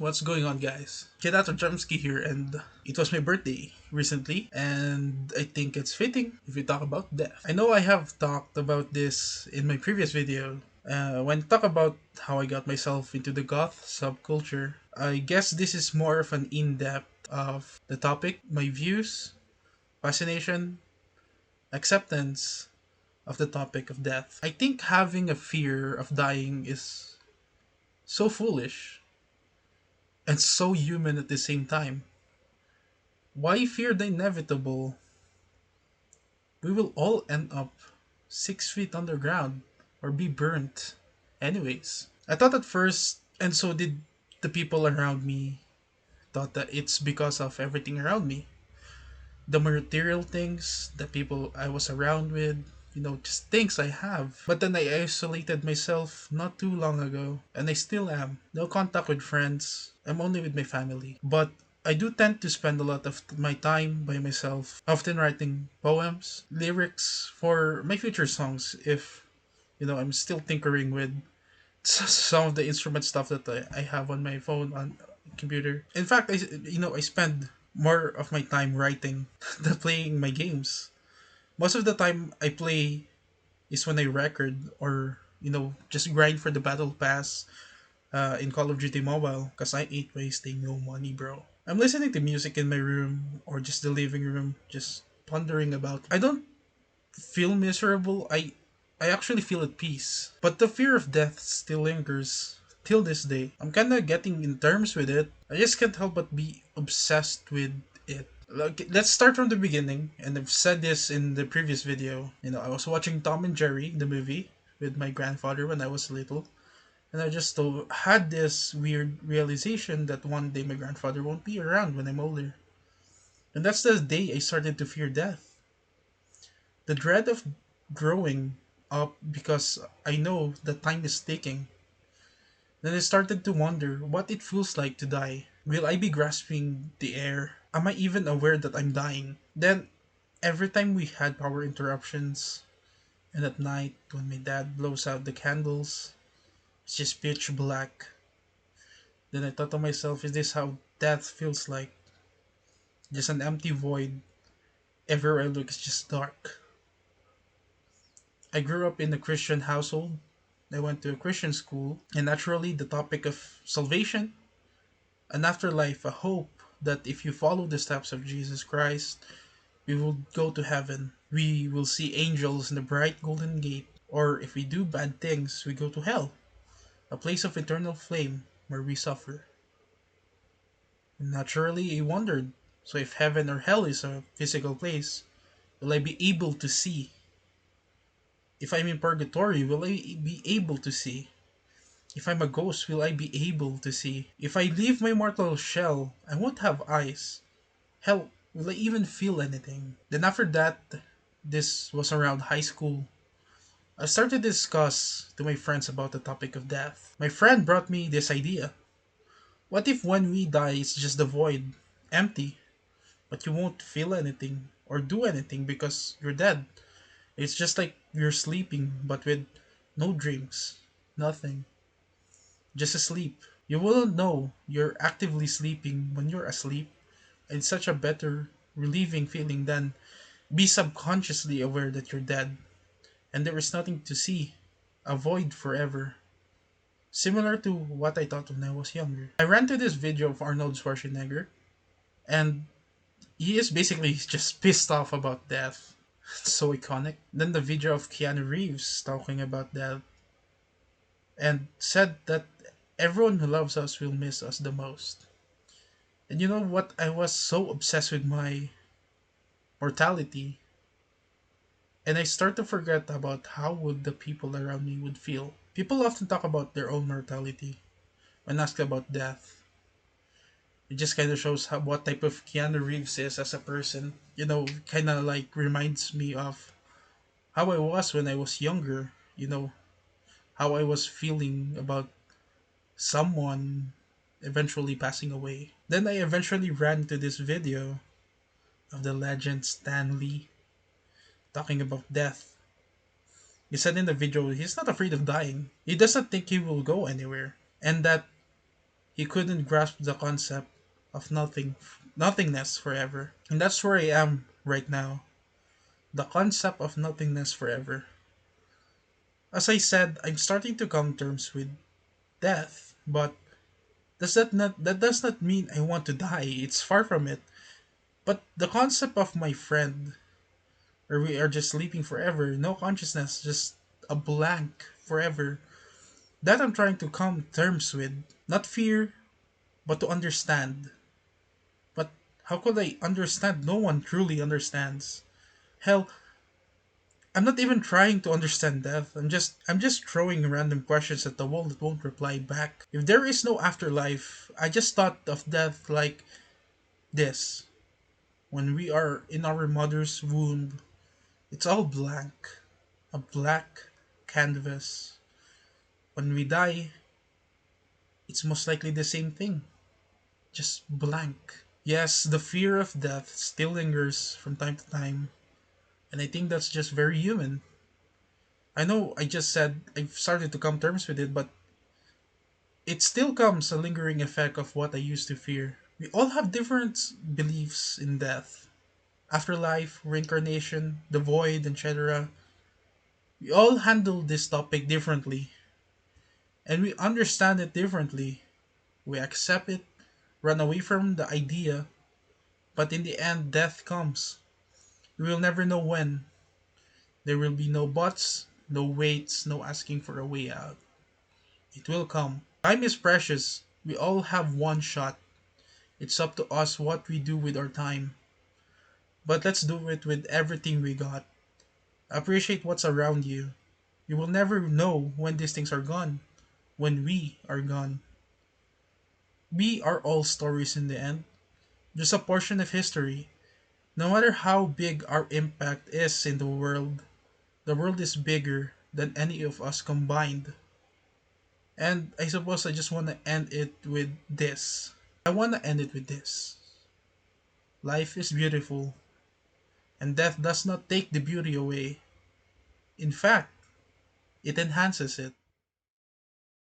What's going on, guys? Kenato Jemski here, and it was my birthday recently, and I think it's fitting if we talk about death. I know I have talked about this in my previous video. When talk about how I got myself into the goth subculture, I guess this is more of an in-depth of the topic, my views, fascination, acceptance of the topic of death. I think having a fear of dying is so foolish and so human at the same time. Why fear the inevitable? We will all end up 6 feet underground or be burnt. Anyways, I thought at first, and so did the people around me, thought that it's because of everything around me. The material things, the people I was around with, just things I have. But then I isolated myself not too long ago, and I still am. No contact with friends. I'm only with my family. But I do tend to spend a lot of my time by myself, often writing poems, lyrics for my future songs if, I'm still tinkering with some of the instrument stuff that I have on my phone, on computer. In fact, I spend more of my time writing than playing my games. Most of the time I play is when I record or just grind for the battle pass in Call of Duty Mobile because I ain't wasting no money, bro. I'm listening to music in my room or just the living room, just pondering about. I don't feel miserable. I actually feel at peace. But the fear of death still lingers till this day. I'm kind of getting in terms with it. I just can't help but be obsessed with it. Like, let's start from the beginning, and I've said this in the previous video. I was watching Tom and Jerry, the movie, with my grandfather when I was little, and I just had this weird realization that one day my grandfather won't be around when I'm older. And that's the day I started to fear death. The dread of growing up because I know that time is ticking. Then I started to wonder what it feels like to die. Will I be grasping the air? Am I even aware that I'm dying? Then, every time we had power interruptions, and at night when my dad blows out the candles, it's just pitch black. Then I thought to myself, is this how death feels like? Just an empty void. Everywhere I look is just dark. I grew up in a Christian household. I went to a Christian school, and naturally, the topic of salvation, an afterlife, a hope that if you follow the steps of Jesus Christ, we will go to heaven. We will see angels in the bright golden gate. Or if we do bad things, we go to hell, a place of eternal flame where we suffer. And naturally, I wondered, so if heaven or hell is a physical place, will I be able to see? If I'm in purgatory, will I be able to see? If I'm a ghost, will I be able to see? If I leave my mortal shell, I won't have eyes. Hell, will I even feel anything? Then after that, this was around high school, I started to discuss to my friends about the topic of death. My friend brought me this idea. What if when we die it's just the void, empty, but you won't feel anything or do anything because you're dead? It's just like you're sleeping but with no dreams, nothing, just asleep. You wouldn't know you're actively sleeping when you're asleep. It's such a better, relieving feeling than be subconsciously aware that you're dead and there is nothing to see, a void forever. Similar to what I thought when I was younger. I ran to this video of Arnold Schwarzenegger, and he is basically just pissed off about death. It's so iconic. Then the video of Keanu Reeves talking about death, and said that everyone who loves us will miss us the most. And you know what? I was so obsessed with my mortality, and I start to forget about how would the people around me would feel. People often talk about their own mortality when asked about death. It just kind of shows what type of Keanu Reeves is as a person. Kind of like reminds me of how I was when I was younger. How I was feeling about someone eventually passing away. Then I eventually ran to this video of the legend Stan Lee talking about death. He said in the video he's not afraid of dying. He doesn't think he will go anywhere. And that He couldn't grasp the concept of nothingness forever. And that's where I am right now. The concept of nothingness forever. As I said, I'm starting to come to terms with death, but that does not mean I want to die. It's far from it. But the concept of my friend, where we are just sleeping forever, no consciousness, just a blank forever, that I'm trying to come to terms with. Not fear, but to understand. But how could I understand? No one truly understands. Hell, I'm not even trying to understand death. I'm just throwing random questions at the wall that won't reply back. If there is no afterlife, I just thought of death like this. When we are in our mother's womb, it's all blank. A black canvas. When we die, it's most likely the same thing. Just blank. Yes, the fear of death still lingers from time to time, and I think that's just very human. I know I just said I've started to come terms with it, but it still comes a lingering effect of what I used to fear. We all have different beliefs in death, afterlife, reincarnation, the void, etc. We all handle this topic differently, and we understand it differently. We accept it, run away from the idea, but in the end, death comes. We will never know when. There will be no buts, no waits, no asking for a way out. It will come. Time is precious. We all have one shot. It's up to us what we do with our time. But let's do it with everything we got. Appreciate what's around you. You will never know when these things are gone. When we are gone. We are all stories in the end. Just a portion of history. No matter how big our impact is in the world is bigger than any of us combined. And I suppose I just want to end it with this. I want to end it with this. Life is beautiful, and death does not take the beauty away. In fact, it enhances it.